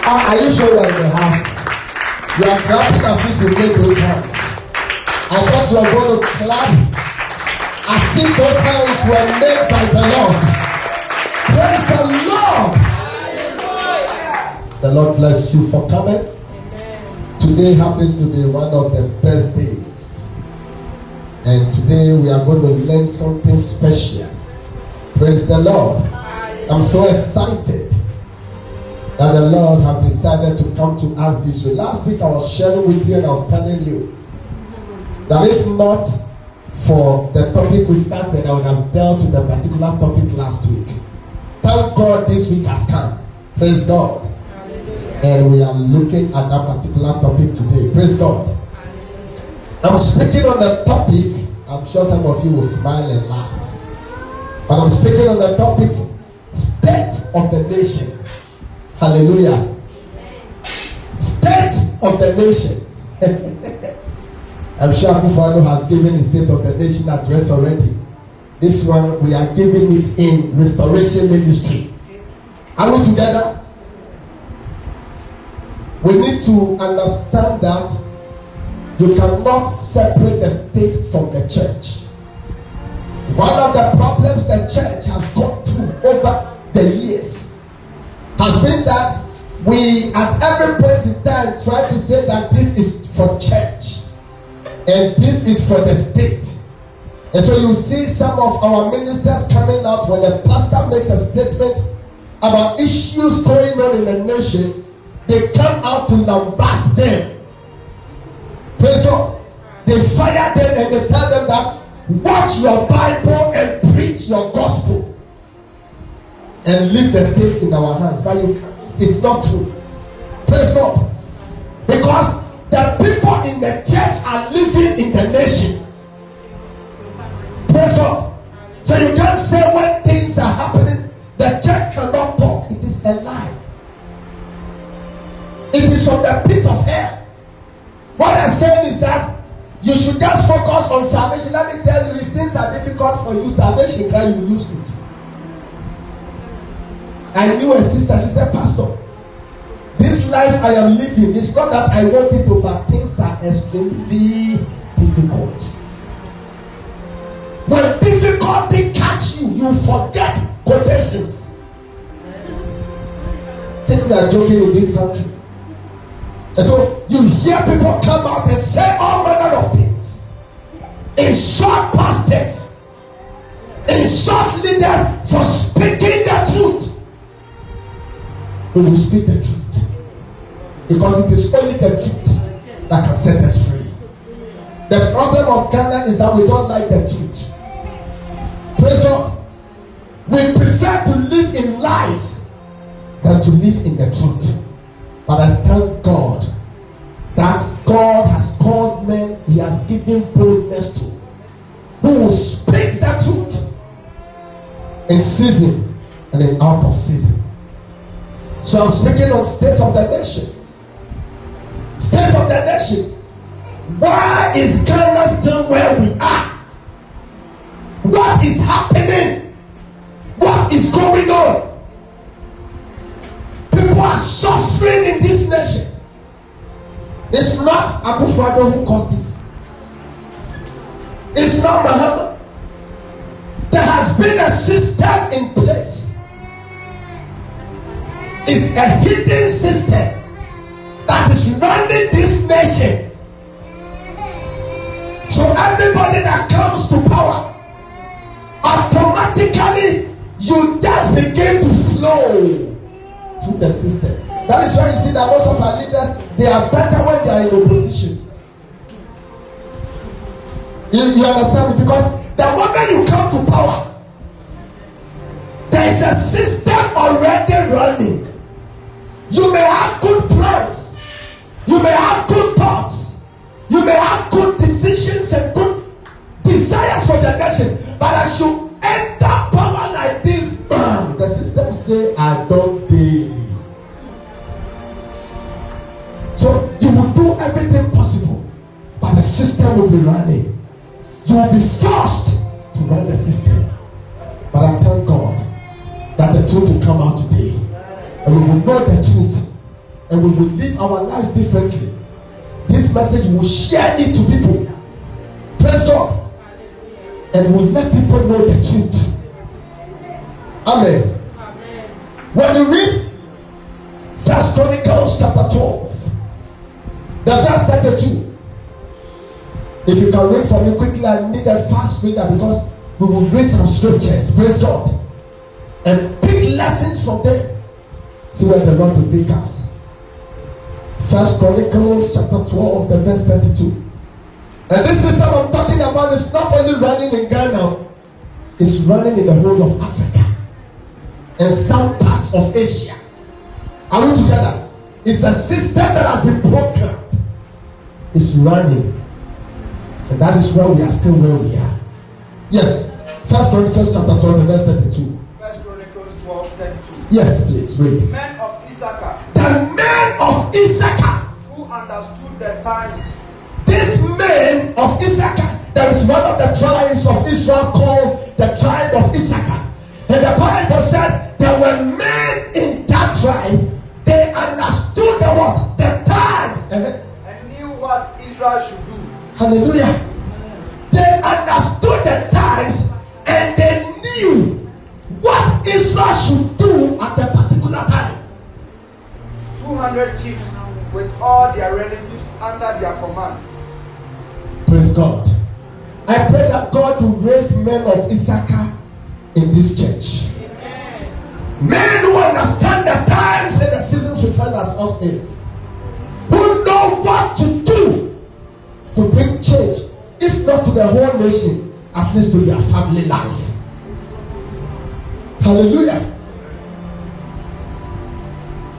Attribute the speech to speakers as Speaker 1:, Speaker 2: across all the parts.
Speaker 1: Are you sure you are in the house? You are clapping as if you made those hands. I thought you were going to clap as if those hands were made by the Lord. Praise the Lord. The Lord bless you for coming. Today happens to be one of the best days. And today we are going to learn something special. Praise the Lord. I'm so excited that the Lord have decided to come to us this way. Last week I was sharing with you and I was telling you that it's not for the topic we started. I would have dealt with a particular topic last week. Thank God this week has come. Praise God. And we are looking at that particular topic today. Praise God. I'm speaking on the topic. I'm sure some of you will smile and laugh. But I'm speaking on the topic, state of the nation. Hallelujah. State of the nation. I'm sure Akufo-Addo has given the state of the nation address already. This one, we are giving it in Restoration Ministry. Are we together? We need to understand that you cannot separate the state from the church. One of the problems the church has gone through over the years has been that we at every point in time try to say that this is for church and this is for the state. And so you see some of our ministers coming out when the pastor makes a statement about issues going on in the nation, they come out to lambast them. Praise God. They fire them and they tell them that watch your Bible and preach your gospel and leave the state in our hands. But it's not true. Praise God. Because the people in the church are living in the nation. Praise God. So you can't say when things are happening, the church cannot talk. It is a lie. It is from the pit of hell. What I'm saying is that you should just focus on salvation. Let me tell you, if things are difficult for you, salvation, can you lose it? I knew a sister, she said, Pastor, this life I am living, it's not that I want it to, but things are extremely difficult. When difficulty catch you, you forget quotations. I think we are joking in this country. And so you hear people come out and say all manner of things. Insult pastors, insult leaders for speaking the truth. We will speak the truth because it is only the truth that can set us free. The problem of Ghana is that we don't like the truth. Praise God. We prefer to live in lies than to live in the truth. But I thank God that God has called men He has given boldness to, who will speak the truth in season and in out of season. So I'm speaking on state of the nation. State of the nation. Why is Ghana still where we are? What is happening? What is going on? People are suffering in this nation. It's not Akufo-Addo who caused it. It's not Muhammad. There has been a system in place. It's a hidden system that is running this nation. So everybody that comes to power, automatically you just begin to flow through the system. That is why you see that most of our leaders, they are better when they are in opposition. You understand me? Because the moment you come to power, there is a system already running. You may have good plans, you may have good thoughts, you may have good decisions and good desires for the nation, but as you enter power like this, bam, the system will say, I don't pay. So you will do everything possible, but the system will be running. You will be forced to run the system. But I thank God that the truth will come out today. And we will know the truth, and we will live our lives differently. This message, we will share it to people. Praise God. And we'll let people know the truth. Amen. Amen. When you read 1 Chronicles chapter 12, the verse 32. If you can read for me quickly, I need a fast reader because we will read some scriptures. Praise God. And pick lessons from there. See where the Lord will take us. 1 Chronicles chapter 12, the verse 32. And this system I'm talking about is not only running in Ghana, it's running in the whole of Africa and some parts of Asia. Are we together? It's a system that has been programmed. It's running. And that is why we are still where we are. Yes. 1 Chronicles chapter 12, verse 32.
Speaker 2: 1 Chronicles 12, 32.
Speaker 1: Yes, please read.
Speaker 2: The men of Issachar.
Speaker 1: The men of Issachar.
Speaker 2: Who understood the times.
Speaker 1: This men of Issachar. There is one of the tribes of Israel called the tribe of Issachar. And the Bible said there were men in that tribe. They understood the what? The times.
Speaker 2: And knew what Israel should do.
Speaker 1: Hallelujah. They understood the times and they knew what Israel should do at a particular time.
Speaker 2: 200 chiefs with all their relatives under their command.
Speaker 1: Praise God. I pray that God will raise men of Issachar in this church. Amen. Men who understand the times and the seasons we find ourselves in. Who know what to do to bring change, if not to the whole nation, at least to their family life. Hallelujah.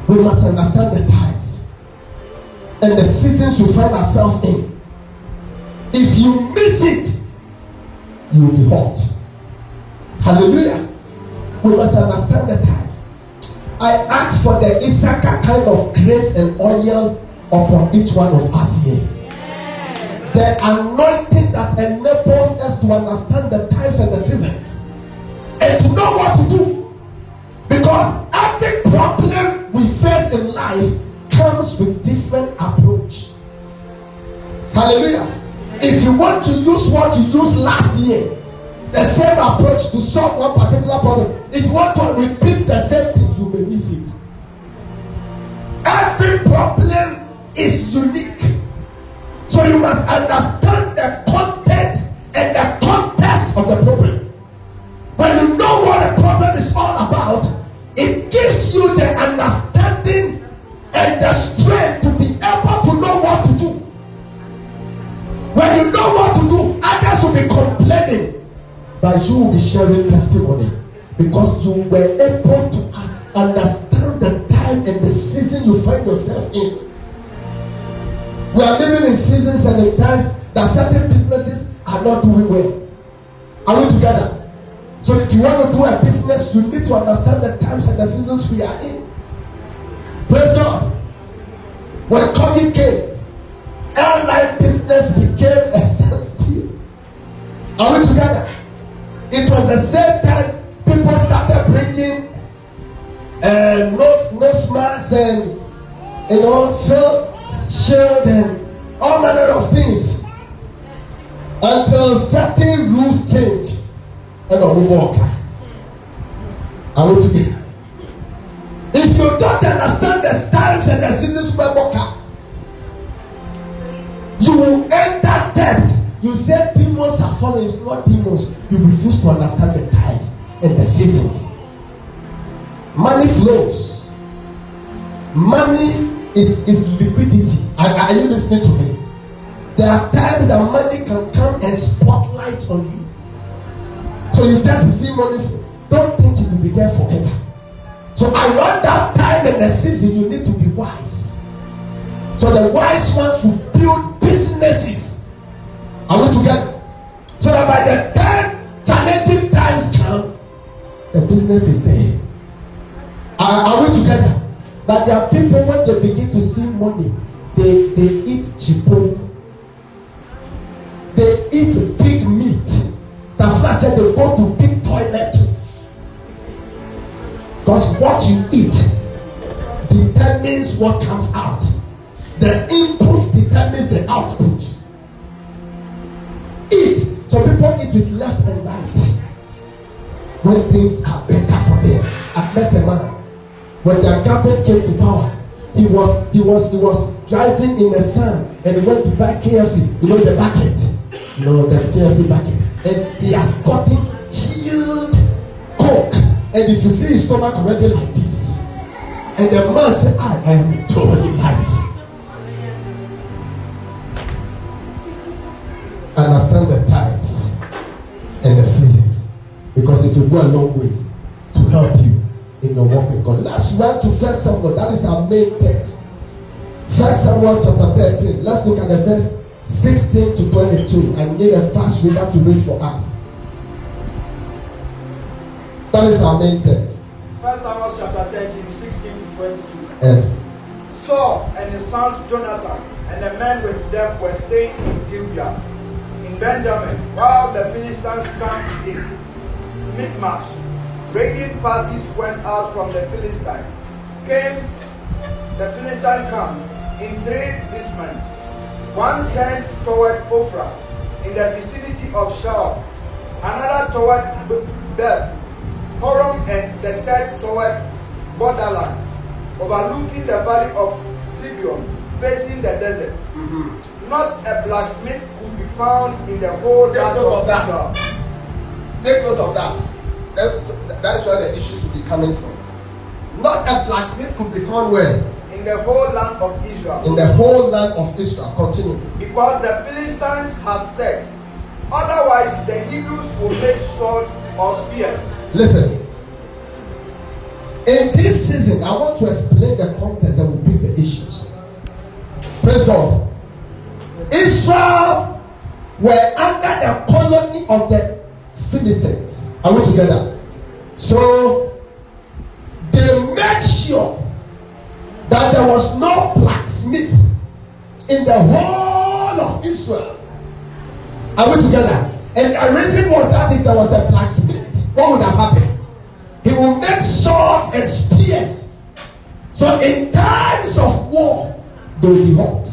Speaker 1: We must understand the times and the seasons we find ourselves in. If you miss it, you will be hurt. Hallelujah. We must understand the times. I ask for the Issachar kind of grace and oil upon each one of us here. The anointing that enables us to understand the times and the seasons and to know what to do. Because every problem we face in life comes with different approach. Hallelujah. If you want to use what you used last year, the same approach to solve one particular problem. If you want to repeat the same thing, you may miss it. Every problem is unique. So you must understand the content and the context of the problem. When you know what the problem is all about, it gives you the understanding and the strength to be able to know what to do. When you know what to do, others will be complaining, but you will be sharing testimony because you were able to understand the time and the season you find yourself in. We are living in seasons and in times that certain businesses are not doing well. Are we together? So if you want to do a business, you need to understand the times and the seasons we are in. Praise God. When COVID came, airline business became a standstill. Are we together? It was the same time people started bringing nose masks and face shield and all manner of things until certain rules change and we walk. Are we together? If you don't understand the times and the seasons we walk, you will enter debt. You say demons are falling. It's not demons. You refuse to understand the times and the seasons. Money flows. Money is liquidity. Are you listening to me? There are times that money can come and spotlight on you. So you just see money flow. Don't think it will be there forever. So around that time and the season, you need to be wise. So the wise ones will build businesses. Are we together? So that by the time challenging times come, the business is there. Are we together? But there are people when they begin to see money, they eat chipo. They eat big meat. The fact that they go to big toilet. Because what you eat determines what comes out. The input determines the output. Eat. Some people eat with left and right when things are better for them. I met a man when the government came to power. He was driving in the sun and he went to buy KFC. You know the bucket, the KFC bucket, and he has gotten chilled Coke. And if you see his stomach already like this, and the man said, I am enjoying life. Understand the times and the seasons, because it will go a long way to help you in your walk with God. Let's run to 1 Samuel. That is our main text. 1 Samuel chapter 13. Let's look at the verse 16 to 22. I need a fast reader to read for us. That is our main text.
Speaker 2: 1 Samuel chapter 13, 16 to 22. Saul and his sons Jonathan and the men with them were staying in Gibeah in Benjamin, while the Philistines camped in Michmash. Raiding parties went out from the Philistine. Came the Philistine camp in 3 divisions. One turned toward Ophrah in the vicinity of Shaul, another toward Beth Horon, and the third toward Borderland, overlooking the valley of Zibeon, facing the desert. Not a blacksmith could be found in the whole land of Israel.
Speaker 1: Take note of that. That's where the issues will be coming from. Not a blacksmith could be found where?
Speaker 2: In the whole land of Israel.
Speaker 1: In the whole land of Israel. Continue.
Speaker 2: Because the Philistines have said, otherwise the Hebrews will make swords or spears.
Speaker 1: Listen. In this season, I want to explain the context that will be the issues. Praise God. Israel were under the colony of the Philistines. Are we together? So they made sure that there was no blacksmith in the whole of Israel. Are we together? And the reason was that if there was a blacksmith, what would have happened? He would make swords and spears. So in times of war, they will be hot.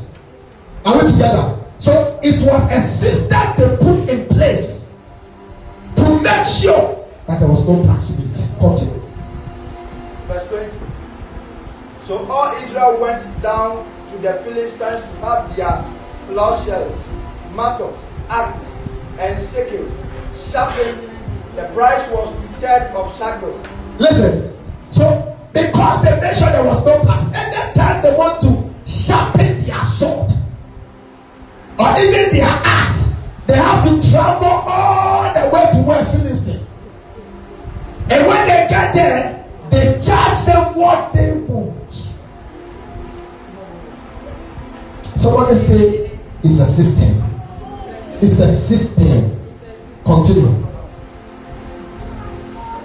Speaker 1: Are we together? So it was a system they put in place to make sure that there was no blacksmith. Continue.
Speaker 2: Verse 20. So all Israel went down to the Philistines to have their plowshares, mattocks, axes, and sickles sharpened. The price was 2/3 of shekel.
Speaker 1: Listen. So because they made sure there was no blacksmith, anytime they want to sharpen their sword or even their axe, they have to travel all the way to where Philistine. And when they get there, they charge them what they want. Somebody say it's a system. It's a system. Continue.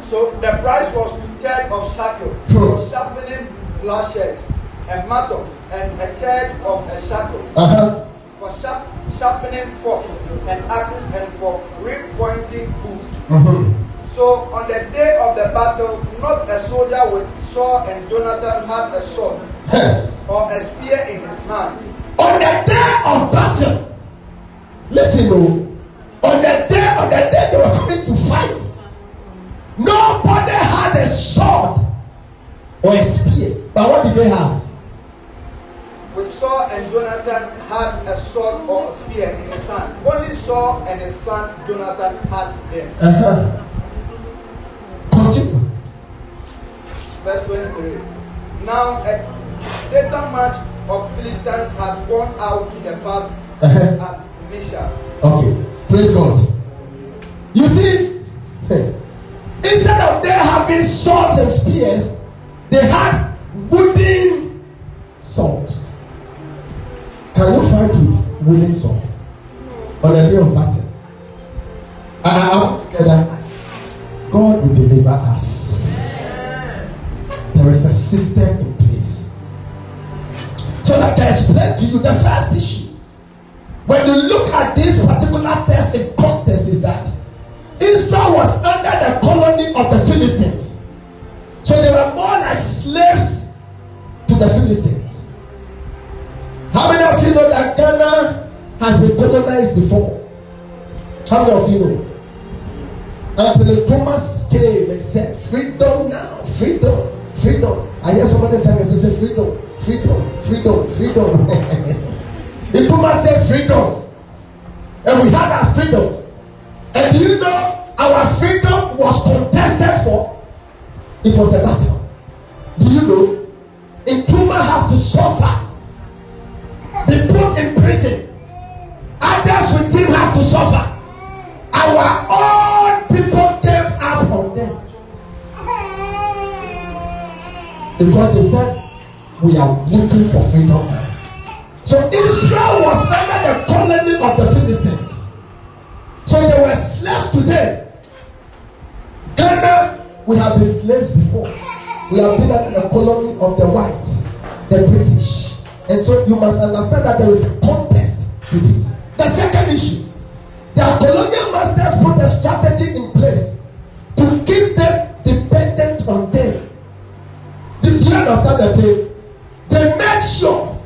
Speaker 2: So the price was 2/3 of shekel for sharpening plowshares and mattocks, and 1/3 of a shekel for sharpening forks and axes, and for repointing bows. So on the day of the battle, not a soldier with Saul and Jonathan had a sword or a spear in his hand.
Speaker 1: On the day of battle, listen, on the day they were coming to fight, nobody had a sword or a spear. But what did they have?
Speaker 2: With Saul and Jonathan had a sword or a spear in his hand. Only Saul and his son Jonathan had them.
Speaker 1: Continue.
Speaker 2: Verse 23. Now a greater match of Philistines had gone out to the pass at Misha.
Speaker 1: Okay, praise God. You see, instead of them having swords and spears, they had wooden swords. Can you fight with wooden sword on the day of battle? Are we together? God will deliver us. There is a system in place. So like I explained to you, the first issue, when you look at this particular text in context, is that Israel was under the colony of the Philistines. So they were more like slaves to the Philistines. How many of you know that Ghana has been colonized before? How many of you know? Until Thomas came and said, freedom now, freedom, freedom. I hear somebody say freedom, freedom, freedom, freedom. The Thomas said freedom. And we had our freedom. And do you know our freedom was contested for? It was a battle. Do you know? Nkrumah have to suffer, be put in prison. Others with him have to suffer. Our own people gave up on them because they said we are looking for freedom now. So Israel was under the colony of the Philistines. So they were slaves to them. Ghana, we have been slaves before. We have been under the colony of the whites, the British. And so you must understand that there is a context to this. The second issue, their colonial masters put a strategy in place to keep them dependent on them. Do you understand the thing? They made sure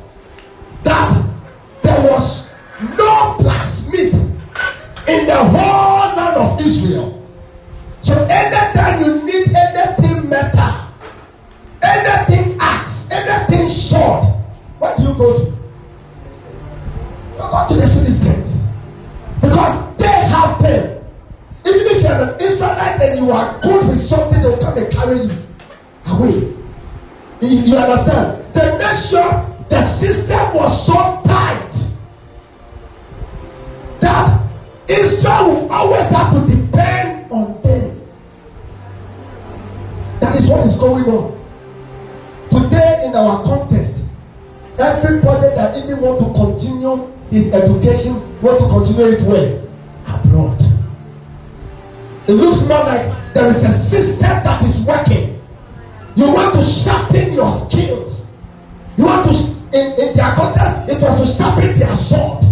Speaker 1: that there was no blacksmith in the whole land of Israel. So anytime you need anything metal, anything axe, anything sword, where do you go to? You go to the Philistines. Because they have them. Even if you are an Israelite and you are good with something, they will come and carry you away. You understand? They made sure the system was so tight that Israel will always have to depend on them. That is what is going on. Today in our context, everybody that even want to continue his education, want to continue it where? Abroad. It looks more like there is a system that is working. You want to sharpen your skills. You want to, in their context, it was to sharpen their sword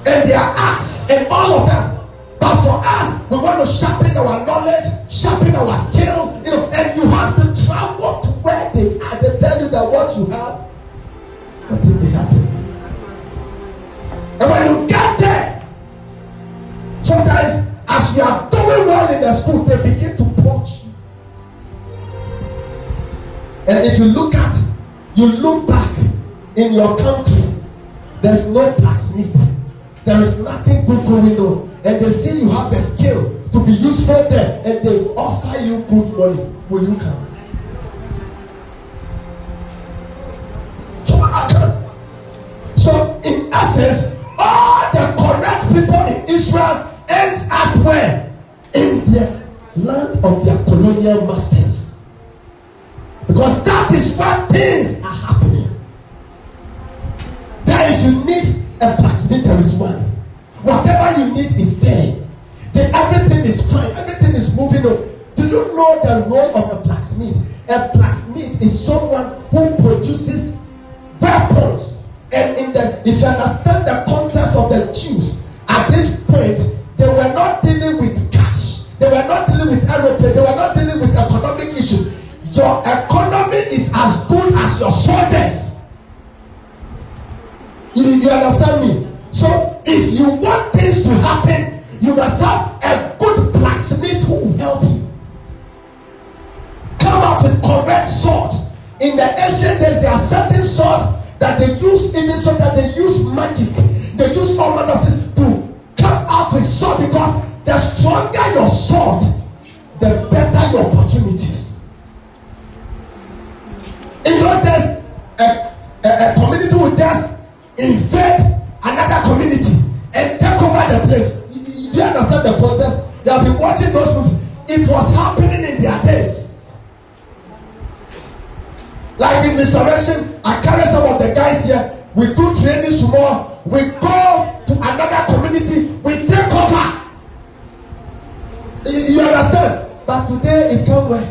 Speaker 1: and their axe and all of that. But for us, we want to sharpen our knowledge, sharpen our skill, and you have to travel to where they are. They tell you that what you have, nothing may happen. And when you get there, sometimes as you are doing well in the school, they begin to poach you. And if you look back in your country, there's no blacksmith. There is nothing good going on. And they see you have the skill to be useful there, and they offer you good money. Will you come? So in essence, all the correct people in Israel ends up where? In the land of their colonial masters. Because that is where things are happening. That is, you need a blacksmith, there is one. Whatever you need is there. Then everything is fine. Everything is moving on. Do you know the role of a blacksmith? A blacksmith is someone who produces weapons. And if you understand the context of the Jews, at this point, they were not dealing with cash. They were not dealing with aeroplane. They were not dealing with economic issues. Your economy is as good as your soldiers. You understand me? So if you want things to happen, you must have a good blacksmith who will help you. Come up with correct swords. In the ancient days, there are certain swords that they use, even so that they use magic. They use all manner of things to come out with sword, because the stronger your sword, the better your opportunities. In those days, a community would just invade another community and take over the place. You understand the context? You have been watching those movies. It was happening in their days. Like in restoration, I carry some of the guys here. We do training tomorrow. We go to another community. We take over. You understand? But today it can't work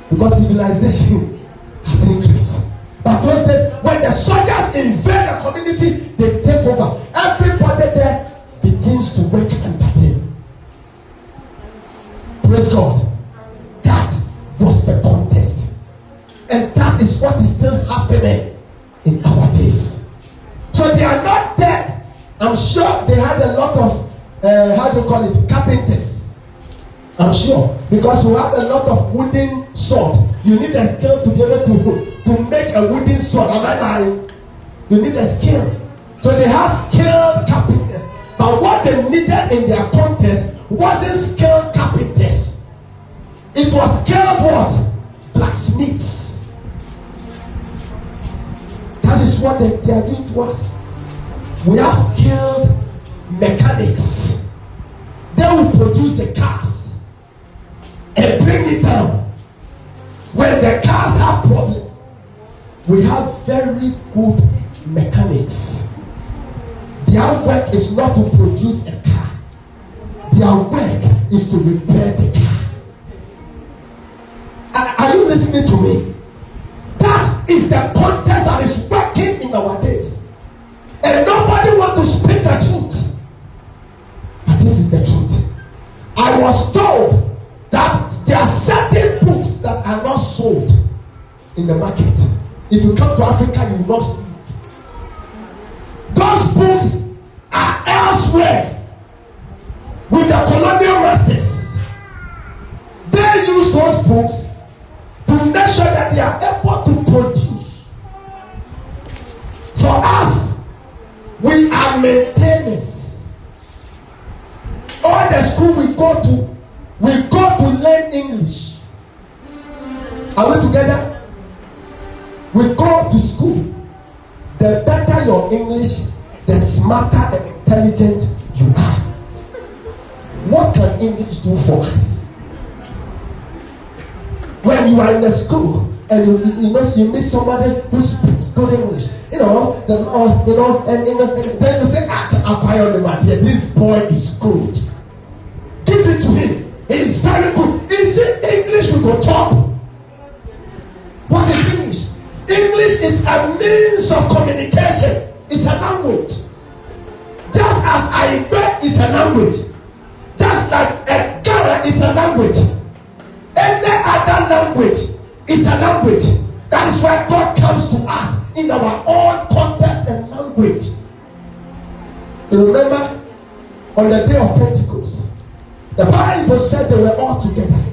Speaker 1: because civilization has increased. But those days, when the soldiers invade the community, they take over. Everybody there begins to work under them. Praise God. That was the contest. And that is what is still happening in our days. So they are not dead. I'm sure they had a lot of carpenters. I'm sure, because we have a lot of wooden sword. You need a skill to be able to make a wooden sword. Am I lying? You need a skill. So they have skilled carpenters. But what they needed in their contest wasn't skilled carpenters. It was skilled what? Blacksmiths. That is what they are used to us. We have skilled mechanics. They will produce the cars and bring it down. When the cars have problems, we have very good mechanics. Their work is not to produce a car. Their work is to repair the car. Are you listening to me? That is the context that is working in our days. And nobody wants to speak the truth. But this is the truth. I was told that there are certain books that are not sold in the market. If you come to Africa, you will not see it. Those books are elsewhere with the colonial masters. They use those books to make sure that they are able to produce. For us, we are maintainers. All the school we go to learn English. Are we together? We go to school. The better your English, the smarter and intelligent you are. What can English do for us? When you are in the school and you meet somebody who speaks good English, and then you say, acquire the material. This boy is good. Give it to him. He is very good. Is it English we go talk? What is English? English is a means of communication. It's a language. Just as Aibe is a language. Just like a Ghana is a language. Any other language is a language. That is why God comes to us in our own context and language. You remember on the day of Pentecost, the Bible said they were all together.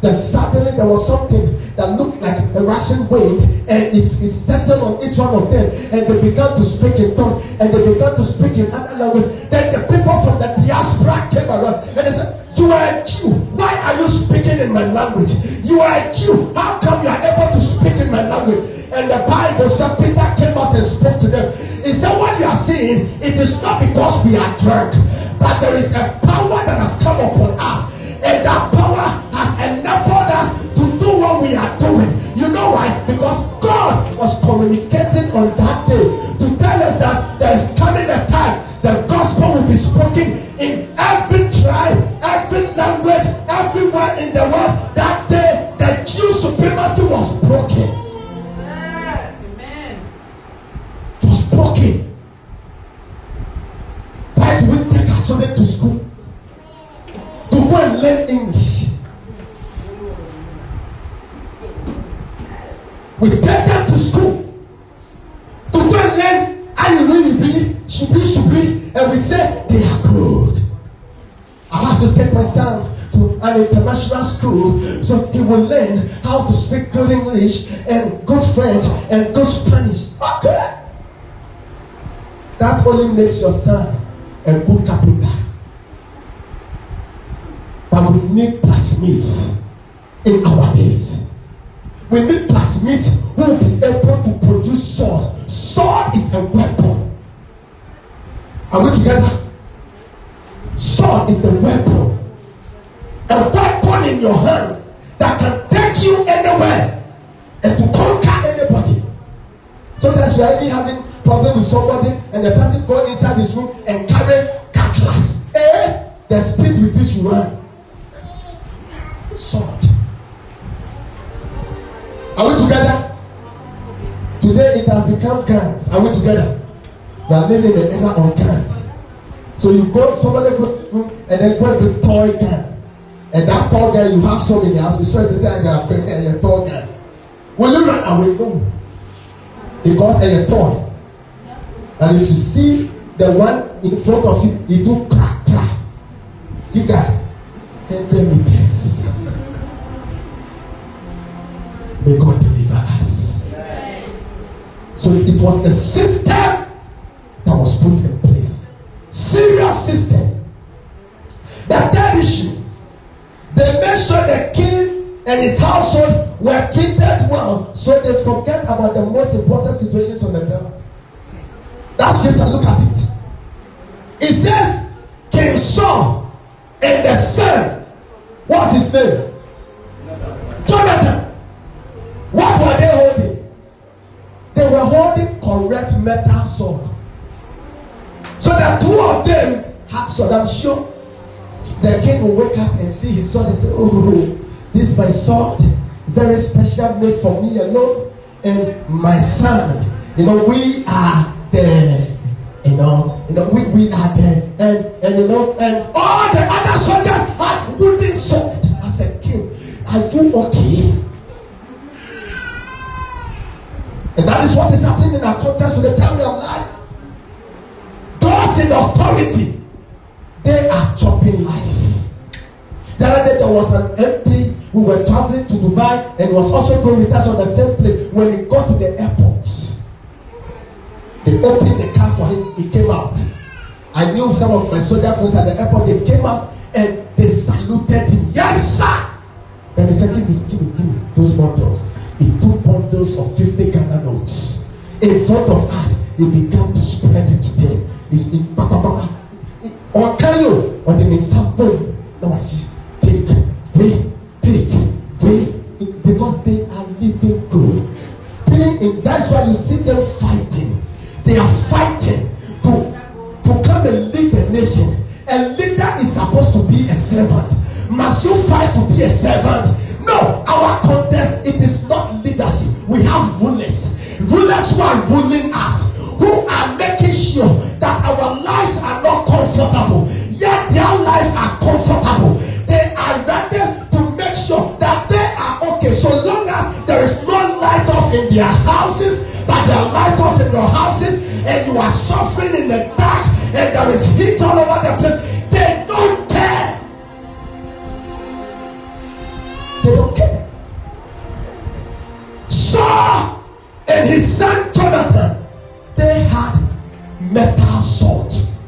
Speaker 1: Then suddenly there was something that looked like a rushing wind, and it settled on each one of them, and they began to speak in tongues, and they began to speak in other language. Then the people from the diaspora came around and they said, "You are a Jew. Why are you speaking in my language? You are a Jew. How come you are able to speak in my language?" And the Bible said Peter came out and spoke to them. He said, "What you are seeing, it is not because we are drunk, but there is a power that has come upon us, and that power has enabled us to do what we are doing." You know why? Because God was communicating on that day to tell us that there is coming a time the gospel will be spoken in every tribe, every language, everywhere in the world. That day the Jew supremacy was broken. Amen. It was broken. Why do we take our children to school? To go and learn English. We take them to school to go and learn shubri, and we say they are good. I have to take my son to an international school so he will learn how to speak good English and good French and good Spanish. Okay. That only makes your son a good carpenter. But we need blacksmiths in our days. We need blacksmiths who will be able to produce sword. Sword is a weapon. Are we together? Sword is a weapon. A weapon in your hands that can take you anywhere and to conquer anybody. Sometimes you are even having problem with somebody and the person go inside this room and carry cutlass. The speed with which you run. Sword. Are we together? Today it has become guns. Are we together? We are living in the era of guns. So you go, somebody go to the room and then go with toy gun. And that toy gun, you have some in the house. You saw it, say, I got a toy gun. Will you run away? No. Because a toy. And if you see the one in front of you, it do crack, crack. You got 100 meters. May God deliver us. So it was a system that was put in place. Serious system. The third issue, they made sure the king and his household were treated well, so they forget about the most important situations on the ground. That scripture, look at it. It says, King Saul and the son, what's his name? Jonathan. What were they holding? They were holding correct metal sword. So the two of them had sword. I'm sure the king will wake up and see his sword and say, oh, this is my sword, very special, made for me alone and my son. We are there. We are there. And all the other soldiers had wooden sword. I said, king, are you okay? And that is what is happening in our context with the time of life. Those in authority, they are chopping life. The other day there was an MP who were traveling to Dubai and was also going with us on the same plane. When he got to the airport, they opened the car for him. He came out. I knew some of my soldier friends at the airport. They came out and they saluted him. Yes, sir. And he said, give me those bundles. He took bundles of 50 Ghana notes in front of us. He began to spread it to them. He's in or can you or they may sample. No, take, because they are living good. That's why you see them fighting. They are fighting to come and lead the nation. A leader is supposed to be a servant. Must you fight to be a servant? No, our contest, it is not leadership. We have rulers who are ruling us, who are making sure that our lives are not comfortable, yet their lives are comfortable. They are ready to make sure that they are okay, so long as there is no light off in their houses, but there are light off in your houses, and you are suffering in the dark, and there is heat all over the place. They don't care. They don't care. Saul and his son Jonathan, they had metal swords.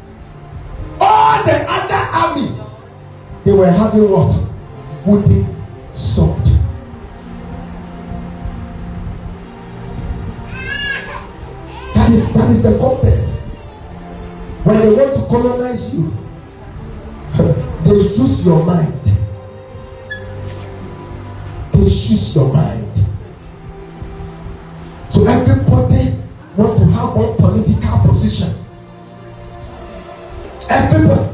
Speaker 1: All the other army, they were having what? Wooden sword. That is the context. When they want to colonize you, they use your mind. They choose your mind. So everybody want to have one political position.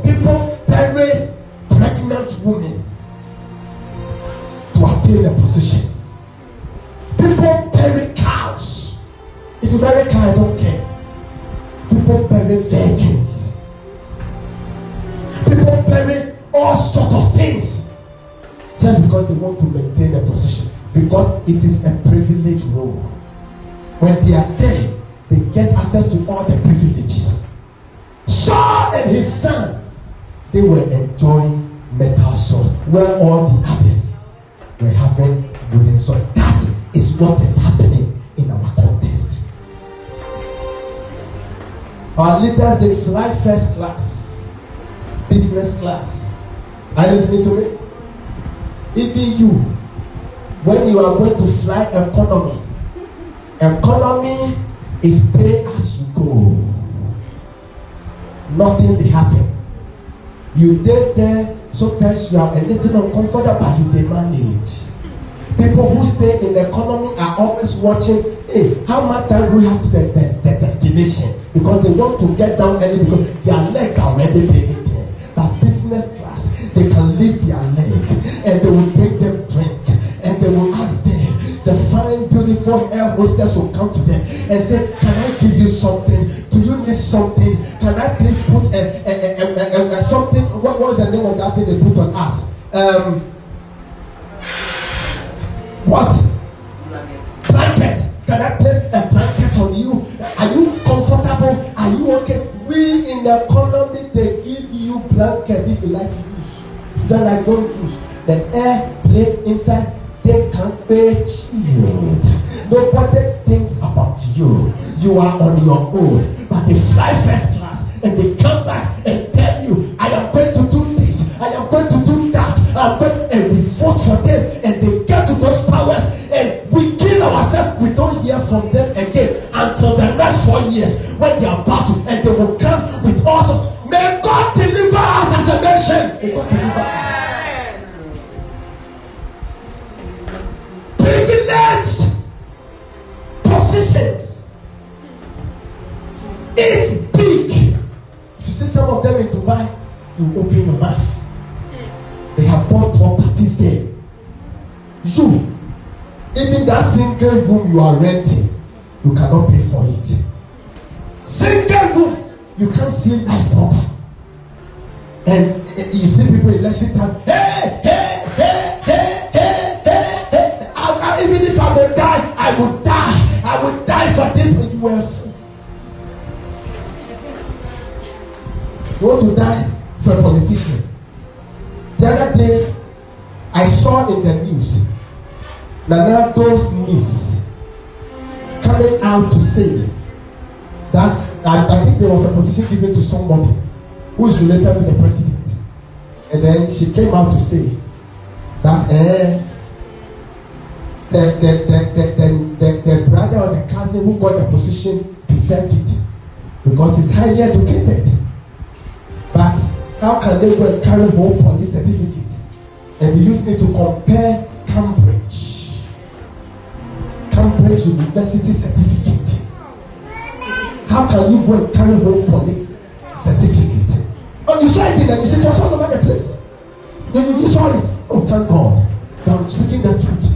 Speaker 1: People bury pregnant women to attain a position. People bury cows. If you bury a cow, I don't care. People bury virgins. People bury all sorts of things just because they want to maintain a position, because it is a privileged role. When they are there, they get access to all the privileges. Saul and his son, they were enjoying metal sword, where all the others were having wooden sword. That is what is happening in our context. Our leaders, they fly first class, business class. Are you listening to me? Even you, when you are going to fly economy is pay as you go. Nothing will happen. You did there, so first you are a little uncomfortable, but you can manage. People who stay in the economy are always watching, hey, how much time we have to the destination, because they want to get down early because their legs are already paid there. But business class, they can leave their leg and they will bring them drink and they will ask them. The fine, beautiful air hostess will come to them and say, can I give you something? Do you need something? Can I please put something? What was the name of that thing they put on us? What? Blanket. Can I place a blanket on smell like don't juice. The airplane inside, they can't be chilled. Nobody thinks about you. You are on your own. But they fly first class and they come back and tell you, I am going to do this, I am going to do that, and we vote for them and they get to those powers and we kill ourselves. We don't hear from them again until the next 4 years when they are about to, and they will come with all sorts. May God deliver us as a nation. May God deliver us. Privileged positions. It's big. If you see some of them in Dubai, you open your mouth. They have bought properties there. You, even that single room you are renting, you cannot pay for it. Single room, you can't see life proper. And you see people in election time, hey. Even if I will die, I will die. I will die for this. But you were free. You want to die for a politician? The other day, I saw in the news Nana Ado's niece coming out to say that I think there was a position given to somebody who is related to the president, and then she came out to say that the brother or the cousin who got the position deserved it because he's highly educated. But how can they go and carry home police certificate and use it to compare Cambridge University certificate? How can you go and carry home police certificate? Oh, you saw it in the news. It was all over the place. You saw it. Oh, thank God. I'm speaking the truth.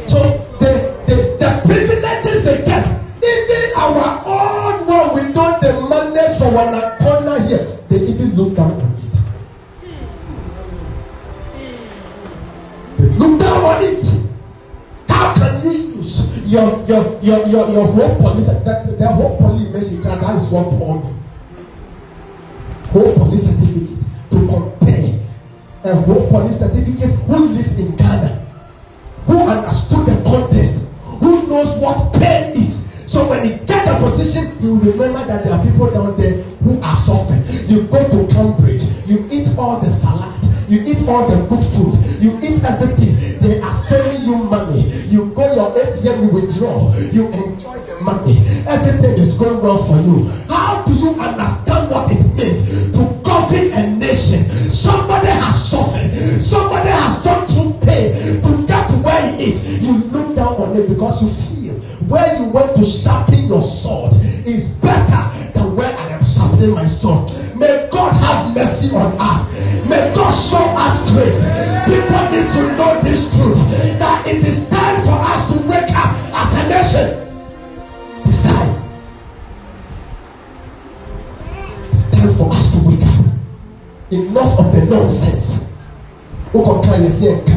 Speaker 1: So the privileges they get, even our own one, we don't demand it for one corner here. They even look down on it. They look down on it. How can you use your whole police? The whole police mention that is what Paul do. Whole police certificate to compare a whole police certificate who lives in Ghana, who understood the context, who knows what pain is. So when he get a position, you remember that there are people down there who are suffering. You go to Cambridge, you eat all the salad, you eat all the good food, you eat everything. They are sending you money. You go your ATM, you withdraw, you enjoy the money. Everything is going well for you. How do you understand what it means to govern a nation? Somebody has suffered. Somebody has gone through pain to get to where he is. You look down on it because you feel where you went to sharpen your sword is better than where I am sharpening my sword. May God have mercy on us. May God show us grace. People need to know this truth, that it is time for us to wake up as a nation. It's time. It's time for us to wake up. Enough of the nonsense. Who can try your senka?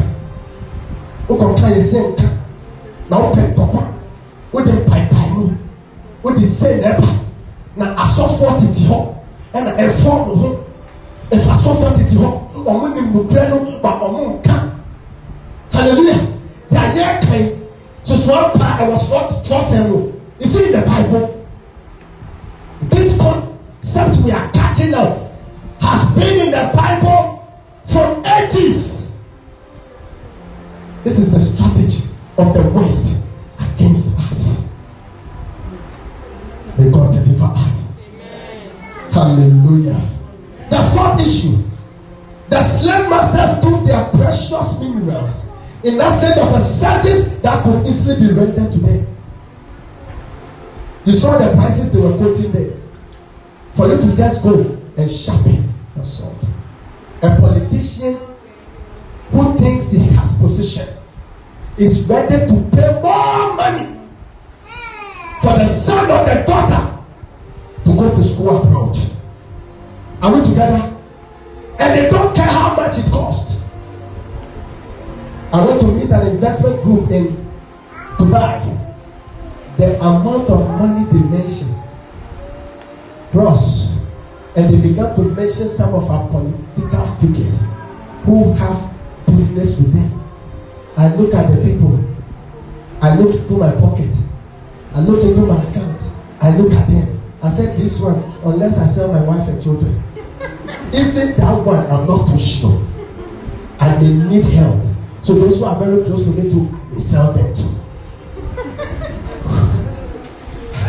Speaker 1: Who can try your senka? Now pen papa. Who the pipe me? Who the say never? Now I saw 40 home and I inform him. If I saw 40 home, or when you move, but on can. Hallelujah. The year came. So swamp I was not trust him. You see in the Bible, this concept we are catching up has been in the Bible for ages. This is the strategy of the West against us. May God deliver us. Amen. Hallelujah. The fourth issue, the slave masters took their precious minerals in exchange of a service that could easily be rendered to them. You saw the prices they were quoting there. For you to just go and sharpen your sword. A politician who thinks he has position is ready to pay more money for the son or the daughter to go to school abroad. Are we together? And they don't care how much it costs. I went to meet an investment group in Dubai. The amount of money they mentioned, bros, and they began to mention some of our political figures. who have business with them. I look at the people. I look into my pocket. I look into my account. I look at them. I said, this one, unless I sell my wife and children, even that one, I'm not too sure. I may need help. So those who are very close to me too, they sell them too.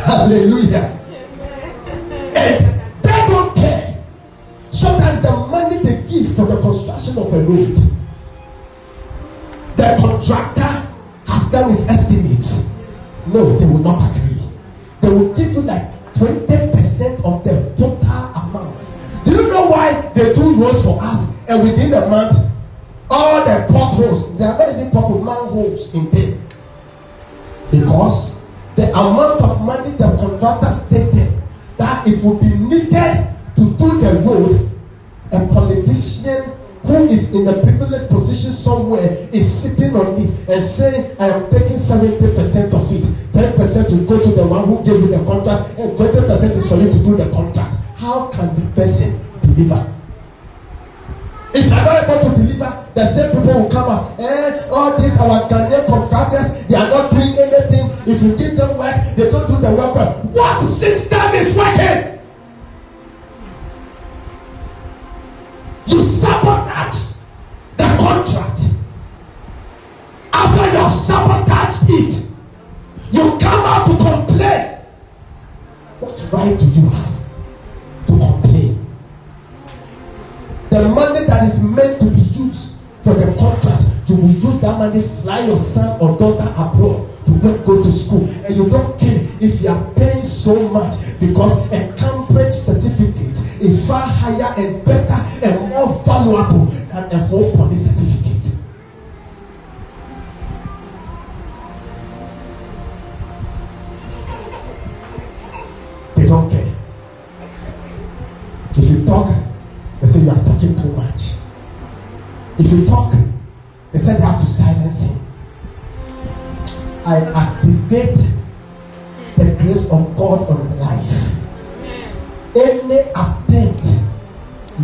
Speaker 1: Hallelujah. And they don't care. Sometimes the money they give for the construction of a road, the contractor has done his estimate. No, they will not agree. They will give you like 20% of the total amount. Do you know why they do roads for us and within a month all the potholes, there are not even pothole manholes in them? Because the amount of money the contractor stated that it would be needed to do the road, a politician who is in a privileged position somewhere is sitting on it and saying, I am taking 70% of it. 10% will go to the one who gave you the contract, and 20% is for you to do the contract. How can the person deliver? If you are not able to deliver, the same people will come up. All these our Ghanaian contractors, they are not doing anything. If you give them work, they don't do the work well. What system is working? You sabotage the contract. After you have sabotaged it, you come out to complain. What right do you have to complain? The money that is meant to be used for the contract, you will use that money, fly your son or daughter abroad to go to school, and you don't care if you are paying so much, because a Cambridge certificate is far higher and better and more valuable than a whole police certificate. They don't care. If you talk, they say you are talking too much. If you talk, they say they have to silence him. I activate the grace of God on my life. Any attempt,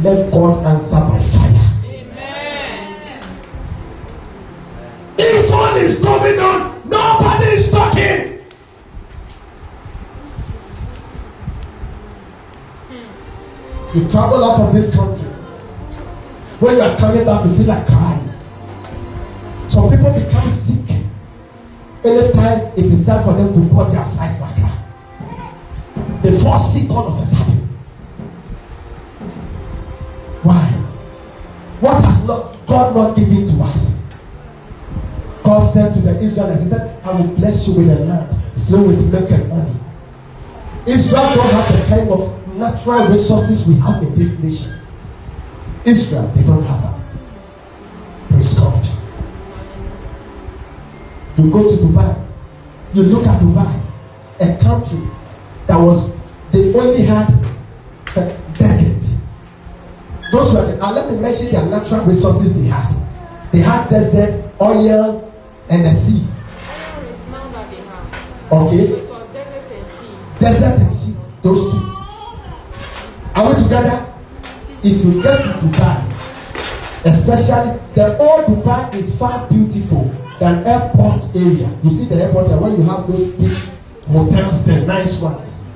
Speaker 1: let God answer by fire. Amen. If all is going on, nobody is talking. You travel out of this country. When you are coming back, you feel like crying. Some people become sick. Anytime it is time for them to board their flight right now, they fall sick all of a sudden. Why? What has God not given to us? God said to the Israelites, He said, I will bless you with a land filled with milk and honey. Israel don't have the kind of natural resources we have in this nation. Israel, they don't have that. Praise God. You go to Dubai, you look at Dubai, a country that was, they only had the desert. Those were let me mention their natural resources they had. They had desert, oil, and the sea.
Speaker 3: Oil is now that they have.
Speaker 1: Okay.
Speaker 3: It was desert and sea.
Speaker 1: Desert and sea, those two. Are we together? If you get to Dubai, especially the old Dubai is far beautiful than airport area. You see the airport area where you have those big hotels, the nice ones.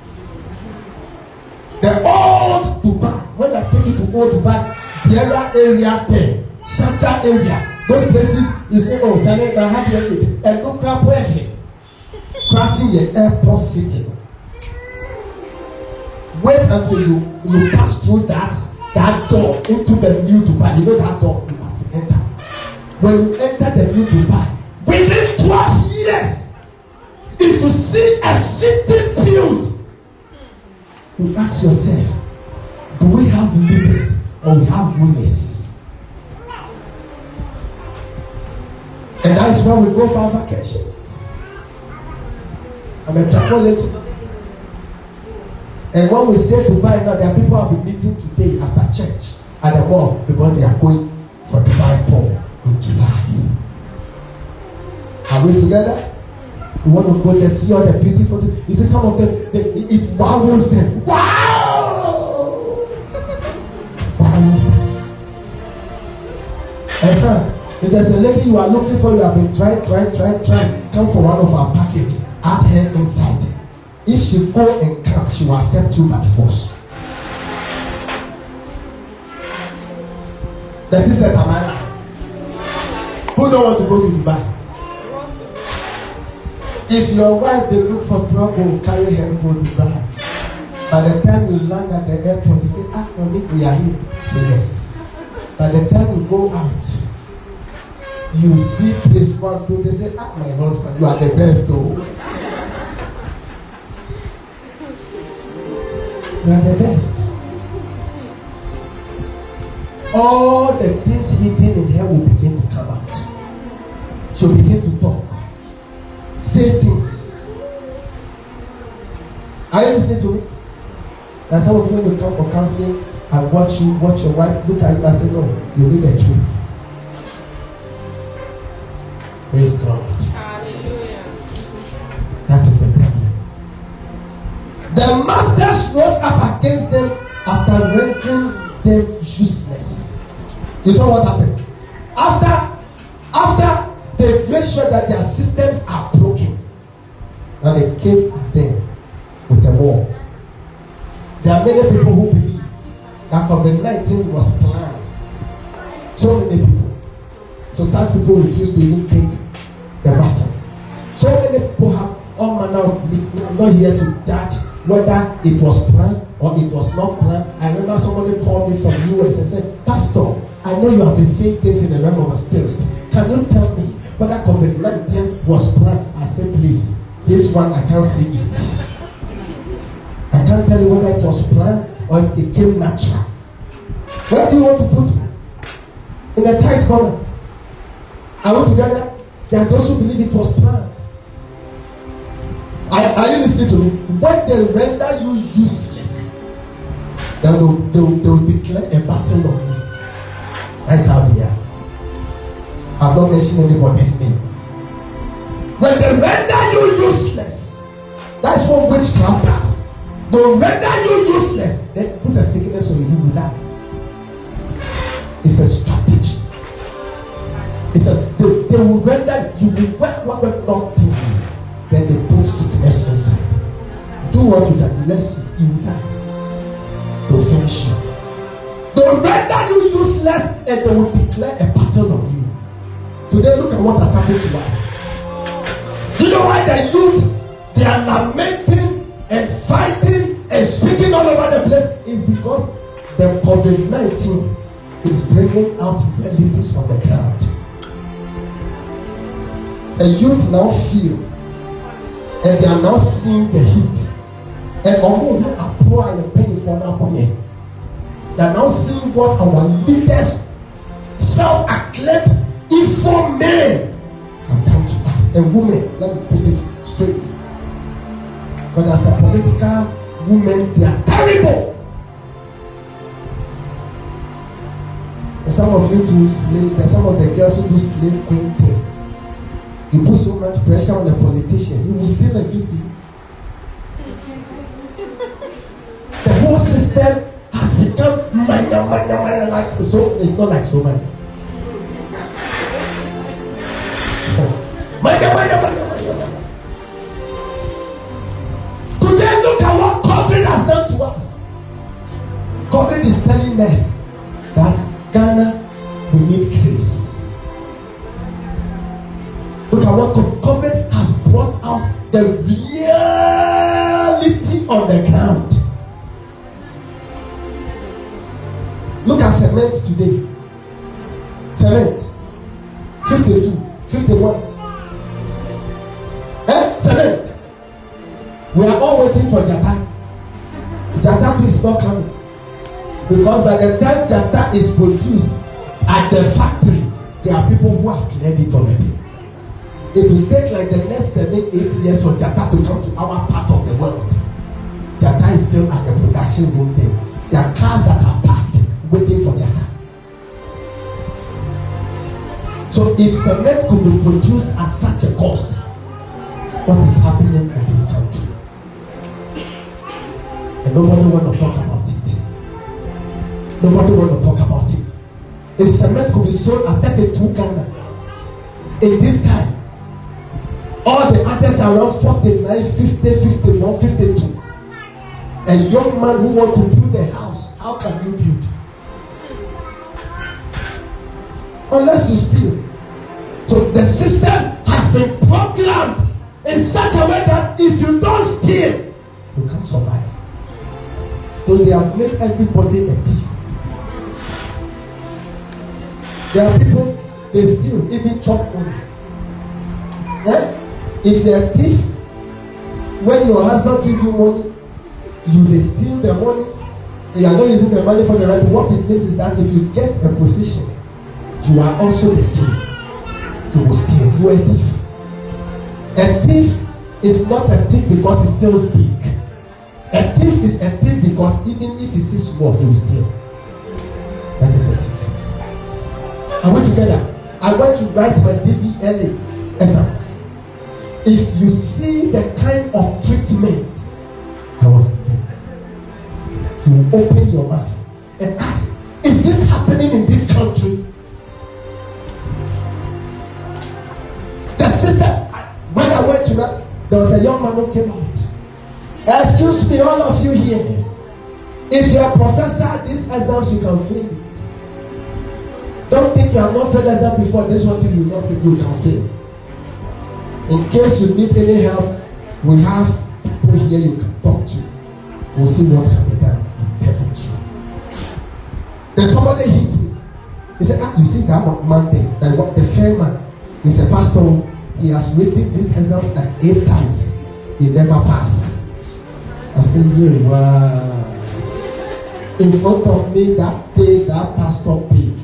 Speaker 1: The old Dubai, when I take you to old Dubai, Sierra area there, Sharjah area, those places, you say, oh, China, I have your it. And no crap perfect. Crossing the airport city. Wait until you pass through that door into the new Dubai. You know that door you have to enter. When you enter the new Dubai, within 12 years, if you see a city built, you ask yourself, do we have leaders or we have rulers? And that is where we go for our vacations. I'm a travel agent. And when we say Dubai now, there are people who will be meeting today after church at the mall because they are going for Dubai Paul in July. Are we together? We want to go there, see all the beautiful things. You see some of them, it wows them. Wow! Wows them. And son, if there's a lady you are looking for, you have been trying, come for one of our package, add her inside. If she go and come, she will accept you by force. The sisters are mine. Who don't want to go to Dubai? If your wife they look for trouble, carry her and go to Dubai. By the time you land at the airport, you say, "Ah, no, we are here." Say yes. By the time you go out, you see place 1, 2. They say, "Ah, my husband, you are the best, oh." You are the best. All the things hidden in her will begin to come out. She'll begin to talk, say things. Are you listening to me? And some of you will come for counseling and watch your wife look at you and say, "No, you need a truth." Praise God.
Speaker 3: Hallelujah.
Speaker 1: That is the problem. The masters rose up against them after rendering them useless. You saw what happened? After they made sure that their systems are broken, now they came at them with a war. There are many people who believe that COVID-19 was planned. So many people. So such people refuse to even take the vaccine. So many people have all manner of belief. I'm not here to judge whether it was planned or it was not planned. I remember somebody called me from US and said, "Pastor, I know you have been seeing things in the realm of the spirit. Can you tell me whether COVID-19 was planned?" I said, "Please, this one I can't see it. I can't tell you whether it was planned or it came natural." Where do you want to put me? In a tight corner. Are we together? There are those who believe it was planned. Are you listening to me? When they render you useless, they will declare a battle on you. That's how they are. I've not mentioned anybody's name. When they render you useless, that's what witchcraft does. They render you useless, then put a sickness on you, you will die. It's a strategy. It's a they will render you will work nothing. Then they put sickness inside. Do what you can, less you will die. They'll finish you. They will render you useless and they will declare a battle on you. Today, look at what has happened to us. You know why the youth they are lamenting and fighting and speaking all over the place? Is because the COVID-19 is bringing out realities on the ground. The youth now feel and they are now seeing the heat. And they are now seeing what our leaders, self-acclaimed evil men, have done to us. And women, let me put it straight. But as a political woman, they are terrible. And some of you do slave, there's some of the girls who do slave queen thing. You put so much pressure on the politician, he will steal and give to you. The whole system has become like so. It's not like so many. Today, look at what COVID has done to us. COVID is telling us that Ghana will need grace. Look at what COVID has brought out, the reality on the ground. Look at cement today. Cement 52, 51. Cement. We are all waiting for Jata. Jata is not coming. Because by the time Jata is produced at the factory, there are people who have cleared it already. It will take like the next 7-8 years for Jata to come to our part of the world. Jata is still at the production room there. There are cars that are parked waiting for Jata. So if cement could be produced at such a cost, what is happening in this country? And nobody want to talk about it. Nobody want to talk about it. if cement could be sold at 32 Ghana in this time, all the others are around 49, 50, 51, 52. A young man who wants to build a house, how can you build? Unless you steal. So the system has been programmed in such a way that if you don't steal, you can't survive. So they have made everybody a thief. There are people, they steal, even chop money. Eh? If you're a thief, when your husband gives you money, you will steal the money. You are not using the money for the right. What it means is that if you get a position, you are also the same. You will steal. You are a thief. A thief is not a thief because he steals big. A thief is a thief because even if he sees small, he will steal. That is a thief. Are we together? I want to write my DVLA exams. If you see the kind of treatment I was there, you open your mouth and ask, is this happening in this country? The sister, when I went to that, there was a young man who came out. Excuse me, all of you here. If you are a professor, these exams you can fail it. Don't think you have not failed exam before. This one thing you will not fail, you can fail. In case you need any help, we have people here you can talk to. We'll see what can be done. I'm telling you. Then somebody hit me. He said, you see that man there, the fair man. He's a pastor. He has written these exams like 8 times. He never passed. I said, yeah, wow. In front of me that day, that pastor paid.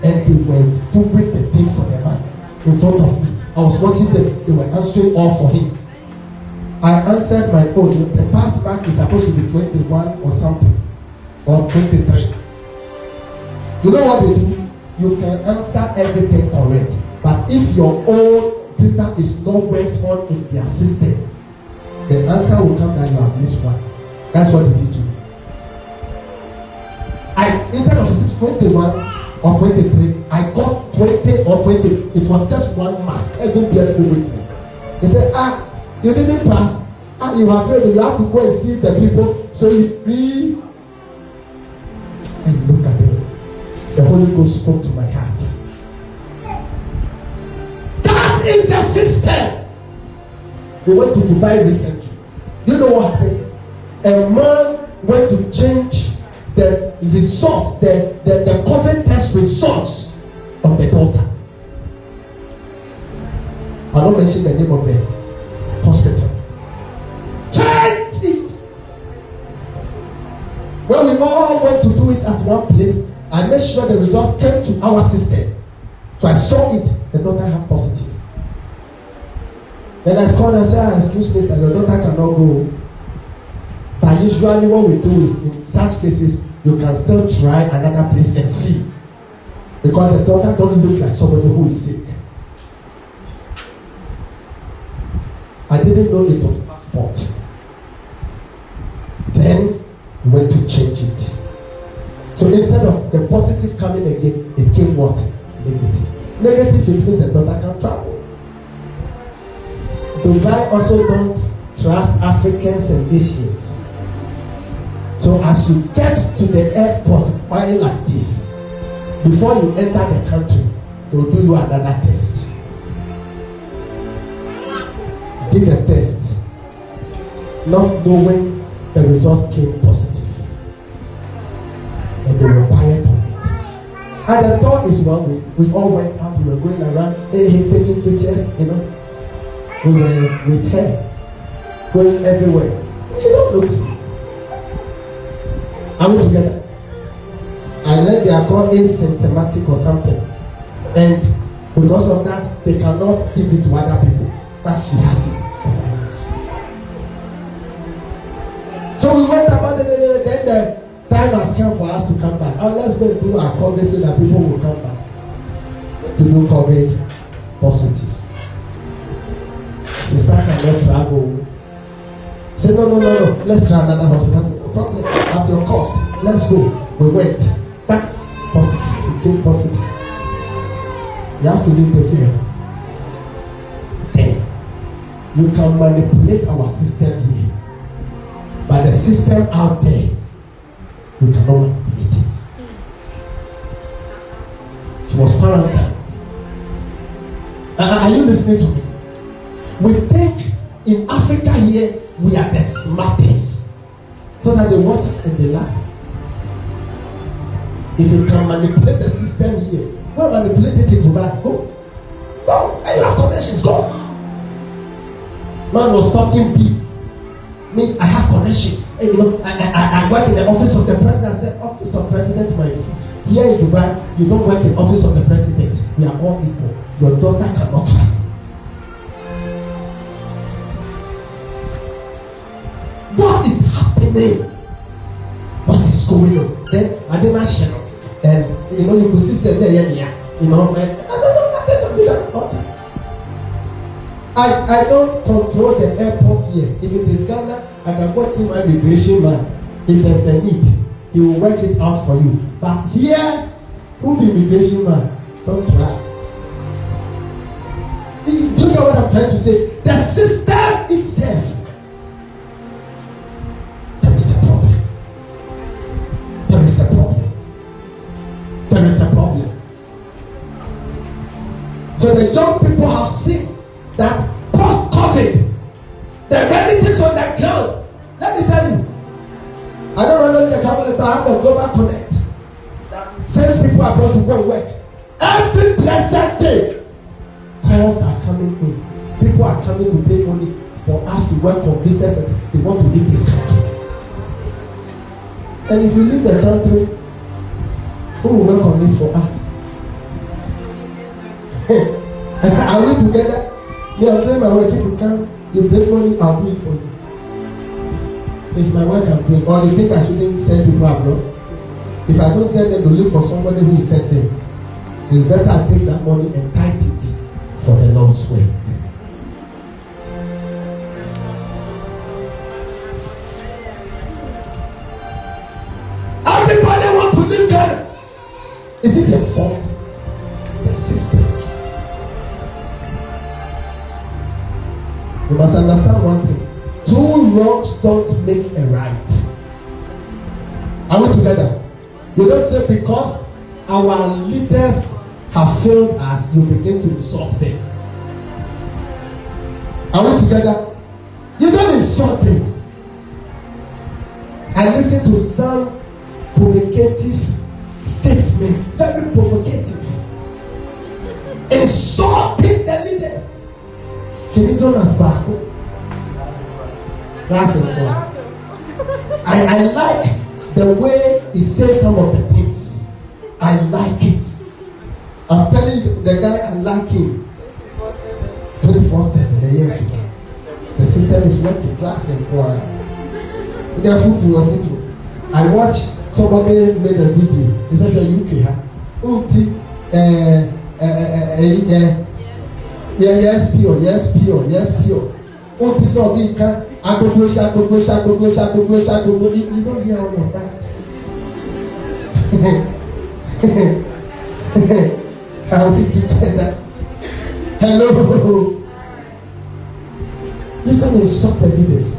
Speaker 1: And they were doing the thing for the man. In front of me. I was watching them. They were answering all for him. I answered my own. The pass back is supposed to be 21 or something. Or 23. You know what they do? You can answer everything correct. But if your own paper is not worked on in their system, the answer will come that you have missed one. That's what they did to me. Instead of 21 or 23, I got 20 or 20. It was just 1 mark. Every guest witness. They said, you didn't pass. You have failed. You have to go and see the people. So you read and look at it. The Holy Ghost spoke to my heart. That is the system. We went to Dubai recently. You know what happened? A man went to change the results, the COVID test results of the daughter. I don't mention the name of the hospital. Change it. When we all went to do it at one place, I made sure the results came to our system. So I saw it. The daughter had positive. Then I called and said, excuse me, sir, your daughter cannot go. But usually what we do is, in such cases, you can still try another place and see. Because the daughter don't look like somebody who is sick. I didn't know it was passport. Then we went to change it. So instead of the positive coming again, it came what? Negative. Negative, it means the daughter can travel. Dubai also don't trust Africans and Asians. So as you get to the airport, while like this, before you enter the country, they will do you another test. Did the test, not knowing the results came positive, and they were quiet on it. And the thought is 1 week. We all went out. We were going around, taking pictures. You know, we were with her, going everywhere. She don't look sick. Are we together? I learned they are called asymptomatic or something, and because of that, they cannot give it to other people. But she has it. So we went about it. Then the time has come for us to come back. Let's go and do our COVID so that people will come back to do COVID positive. Sister cannot travel. Say no. Let's try another hospital. No problem. At your cost. Let's go. We went back positive. became positive. You have to leave the girl. Then you can manipulate our system here, but the system out there, you cannot manipulate it. She was quarantined. Are you listening to me? We think in Africa here we are the smartest, so that they watch and they laugh. If you can manipulate the system here, go manipulate it in Dubai. Go. And you have connections. Go. Man was talking big. Me, I have connection. And you know, I work in the office of the president. I said, office of president, my foot. Here in Dubai, you don't work in office of the president. We are all equal. Your daughter cannot trust. What is happening? What is going on? Then I did not share. And you know, you could see said there, you know, and I said, no, nothing to do about that. I don't control the airport here. If it is Ghana, I can go see my immigration man. If there's a need, he will work it out for you. But here, who the immigration man? Don't try. You get what I'm trying to say? The system itself. There is a problem. There is a problem. There is a problem. So the young people have seen that post-COVID, the relatives on the ground. Let me tell you, I don't know if the government have a global connect. Since people are brought to go and work, every blessed day, calls are coming in. People are coming to pay money for us to work on businesses. They want to leave this country. And if you leave the country, who will work on it for us? Are we together? Me, I'm doing my work. If you can, you bring money, I'll do it for you. It's my work I'm doing. Or you think I shouldn't send people abroad? If I don't send them, to look for somebody who will send them. So it's better I take that money and tithe it for the Lord's way. Everybody wants to live Ghana. Is it their fault? It's the system. You must understand one thing. 2 wrongs don't make a right. Are we together? You don't say because our leaders have failed us, you begin to insult them. Are we together? You don't insult them. I listen to some provocative statements, very provocative, insulting the leaders. Can you join us back? That's it. I like the way he says some of the things. I like it. I'm telling you, the guy, I like him. 24/7. The system is working. Class and choir. I watched somebody made a video. It's actually UK. Yes, pure. Unti so be can agogo. You don't hear all of that. Are we together? Hello. You don't insult the leaders.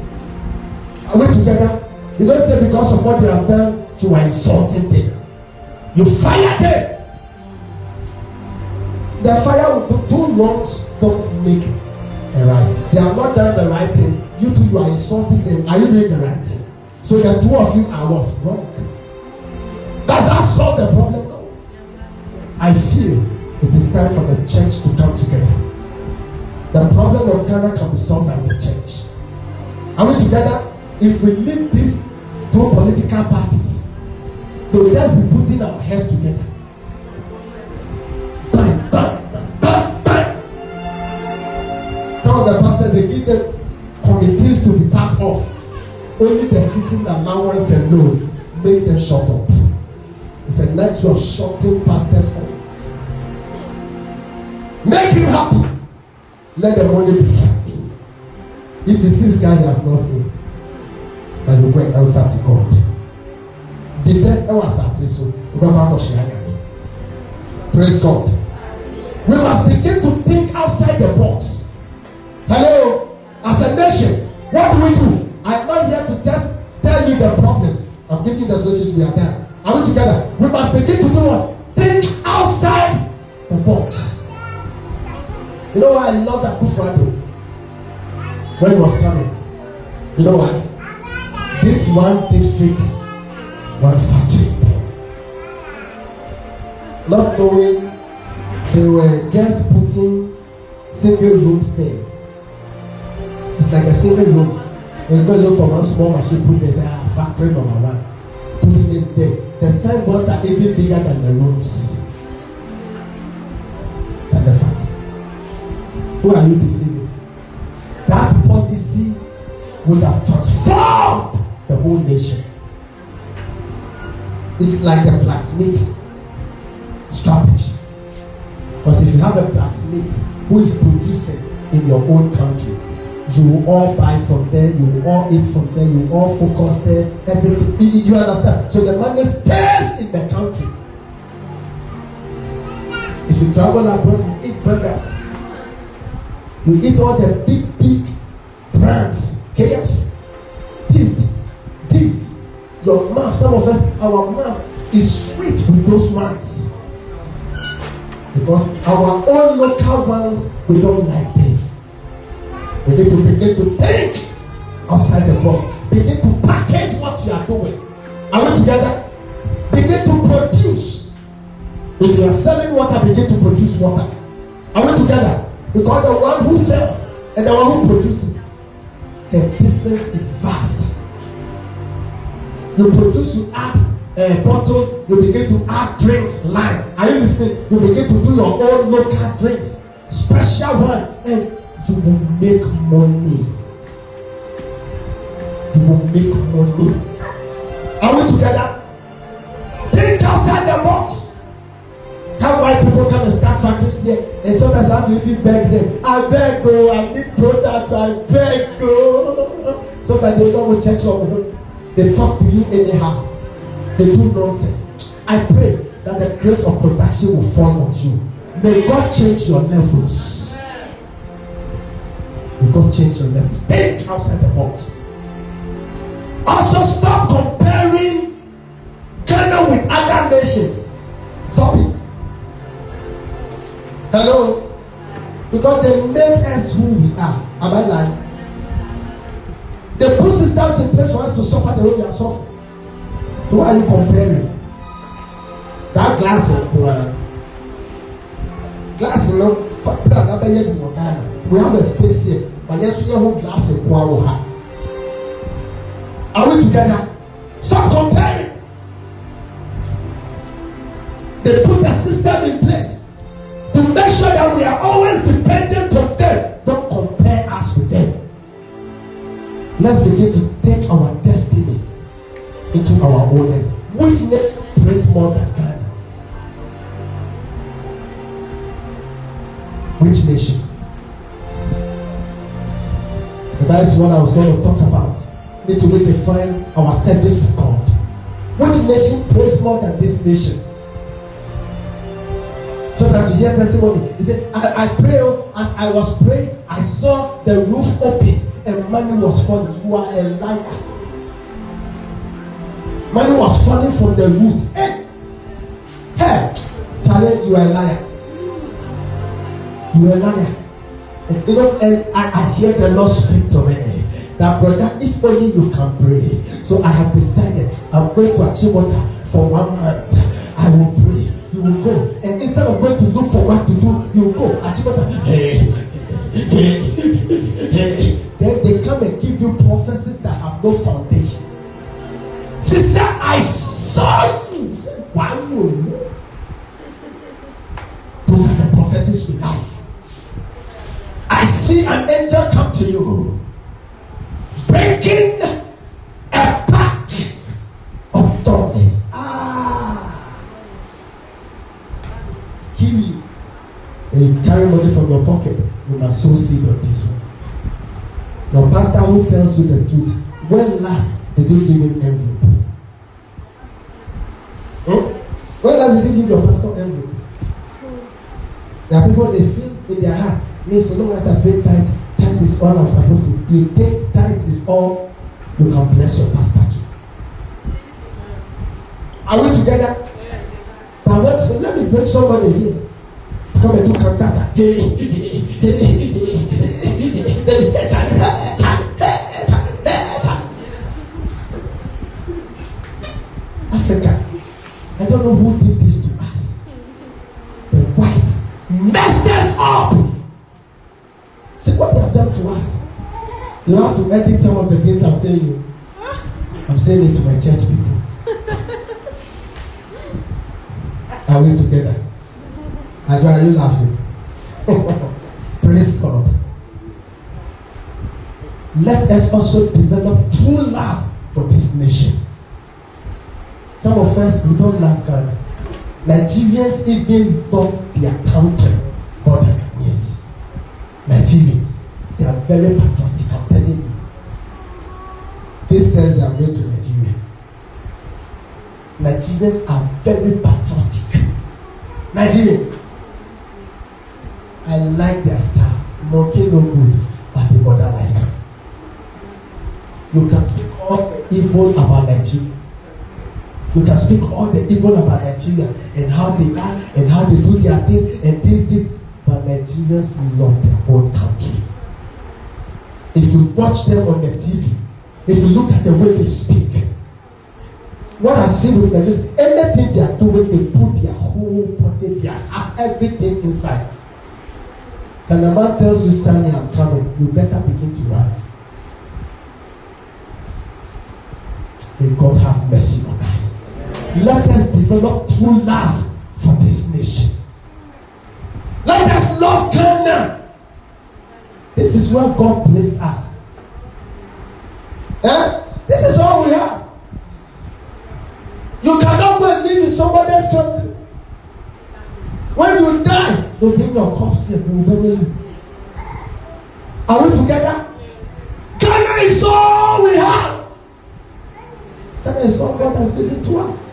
Speaker 1: Are we together? You don't say because of what they have done, you are insulting them. You fire them. The fire will do 2 wrongs don't make a right. They have not done the right thing. You two, you are insulting them. Are you doing the right thing? So the 2 of you are what? Wrong. Does that solve the problem? No. I feel it is time for the church to come together. The problem of Ghana can be solved by the church. Are we together? If we leave these 2 political parties, they will just be putting our heads together. Bang, bang, bang, bang. Some of the pastors, they give them committees to be part of. Only the sitting allowance alone makes them shut up. It's a next way of shutting pastors up. Make him happy. Let the money be happy. If he sees guy he has not seen, and you go and answer to God. The death was so. Praise God. We must begin to think outside the box. Hello, as a nation, what do? I'm not here to just tell you the problems. I'm giving the solutions. We are done. Are we together? We must begin to do what? Think outside the box. You know why I love that Kufrado when he was coming? You know why? This one district, one factory. Not knowing they were just putting single rooms there. It's like a single room. And go look for one small machine, put there, say, factory number 1. Putting it there. The signboards are even bigger than the rooms. Than the factory. Who are you deceiving? That policy would have transformed the whole nation. It's like the blacksmith strategy. Because if you have a blacksmith who is producing in your own country, you will all buy from there, you will all eat from there, you will all focus there, everything. You understand? So the money stays in the country. If you travel abroad, you eat burger. You eat all the big brands, KFC, this. Your mouth, some of us, our mouth is sweet with those ones. Because our own local ones, we don't like them. We need to begin to think outside the box. Begin to package what you are doing. Are we together? Begin to produce. If you are selling water, begin to produce water. Are we together? Because the one who sells and the one who produces, the difference is vast. You produce, you add a bottle, you begin to add drinks, line. Are you listening? You begin to do your own local drinks, special one, and you will make money. You will make money. Are we together? Think outside the box. Have white people come and start factories here, and sometimes I have to even beg them. I beg go, I need products, I beg go. Sometimes they don't go check some. They talk to you anyhow. They do nonsense. I pray that the grace of production will fall on you. May God change your levels. May God change your levels. Think outside the box. Also stop comparing Ghana with other nations. Stop it. Hello? Because they make us who we are. Am I lying? They put systems in place for us to suffer the way we are suffering. So why are you comparing? That glass of glass, you know, we have a space here, but yes, we have a glass of water. Are we together? Stop comparing. They put a system in place to make sure that we are always dependent on them. Don't compare us with them. Let's begin to take our destiny into our own hands. Which nation prays more than Ghana? Which nation? And that is what I was going to talk about. We need to redefine our service to God. Which nation prays more than this nation? So as you hear testimony, he said, I pray, as I was praying, I saw the roof open and money was falling. You are a liar. Money was falling from the root. Hey, Charlie, you are a liar. You are a liar. And you know, and I hear the Lord speak to me that, brother, if only you can pray. So I have decided I'm going to Achimota for 1 month. I will pray. You will go, and instead of going to look for what to do, you will go. Achimota. Then they come and give you prophecies that have no foundation. Sister, I saw you. Why would you? Those are the prophecies we have. I see an angel come to you, breaking a pack of dollars. Kill you. And you carry money from your pocket. You must sow seed on this one. Your pastor who tells you the truth. When last did you give him envelope? When last did you give your pastor envelope? people, they feel in their heart, me, so long as I pay tithe, tithe is all I'm supposed to. You think tithe is all you can bless your pastor to. Are we together?
Speaker 3: Yes.
Speaker 1: But what, so let me bring somebody here. Come and do cantata. Africa, I don't know who did this to us. The white messed us up. See what they have done to us. You have to edit some of the things I'm saying. I'm saying it to my church people. Are we together? Are you laughing? Praise God. Let us also develop true love for this nation. Some of us, we don't love Ghana. Nigerians even love their country more than yes. Nigerians, they are very patriotic. I'm telling you. This Thursday, I'm going to Nigeria. Nigerians are very patriotic. Nigerians, I like their style. Monkey no good, but the mother like her. You can speak all the evil about Nigeria. You can speak all the evil about Nigeria and how they are and how they do their things and this. But Nigerians love their own country. If you watch them on the TV, if you look at the way they speak, what I see with Nigerians, anything they are doing, they put their whole body, their heart, everything inside. When a man tells you, stand here, I'm coming, you better begin to run. May God have mercy on us. Let us develop true love for this nation. Let us love Ghana. This is where God placed us. This is all we have. You cannot go and live in somebody else's country. When you die, they'll bring your corpse here. We'll bury you. Are we together? Ghana is all we have. That is all God has given to us.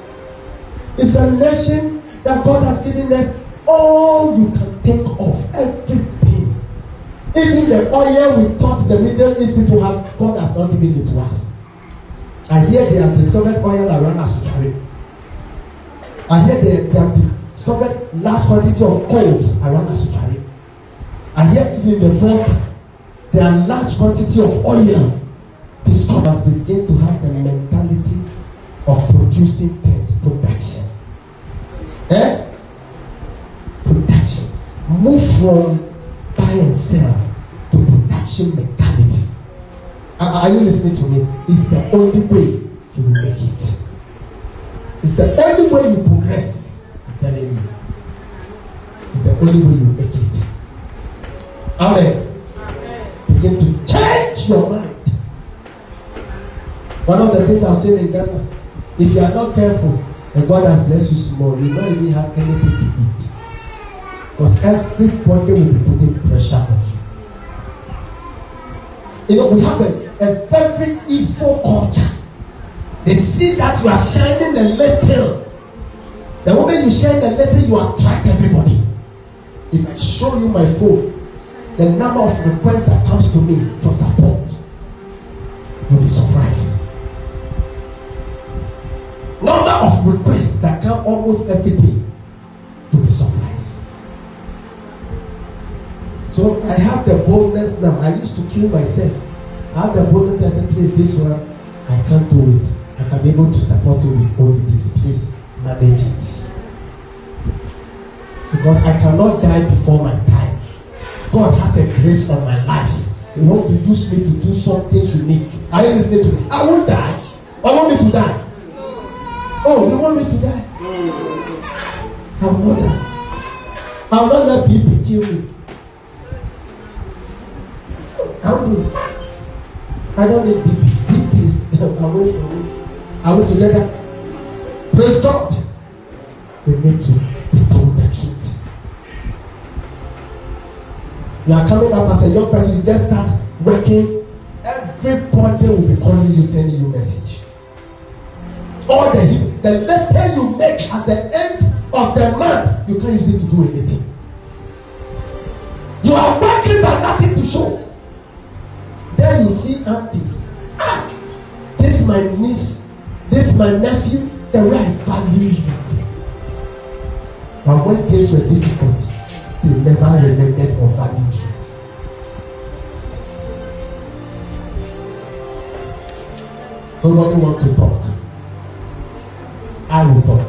Speaker 1: It's a nation that God has given us all you can think of, everything. Even the oil we thought the Middle East people have, God has not given it to us. I hear they have discovered oil around Asukari. I hear they have discovered large quantity of coals around Asukari. I hear even in the vault there are large quantity of oil. Discoverers begin to have the mentality of producing things, production. Production. Move from buy and sell to production mentality. Are you listening to me? It's the only way you will make it. It's the only way you progress. I'm telling you. It's the only way you make it. Amen. Begin to change your mind. One of the things I've seen in Ghana, if you are not careful and God has blessed you small, you don't even have anything to eat. Because everybody will be putting pressure on you. You know, we have a very evil culture. They see that you are shining a little. The moment you shine a little, you attract everybody. If I show you my phone, the number of requests that comes to me for support, you'll be surprised. Number of requests that come almost every day, you'll be surprised. So I have the boldness now. I used to kill myself. I have the boldness. I said, please, this one, I can't do it. I can be able to support you with all it is. Please manage it. Because I cannot die before my time. God has a grace on my life. He wants to use me to do something unique. Are you listening to me? I won't die. I want me to die. Oh, you want me to die? I will not die. I will not let people kill me. I don't need BP. BP is away from me. Are we together? Praise God. We need to be told the truth. You are coming up as a young person, you just start working. Everybody will be calling you, sending you message. All the letter you make at the end of the month, you can't use it to do anything. see aunties. This my niece, this my nephew, the way I value you. But when things were difficult, you never remembered or valued you. Nobody want to talk. I will talk.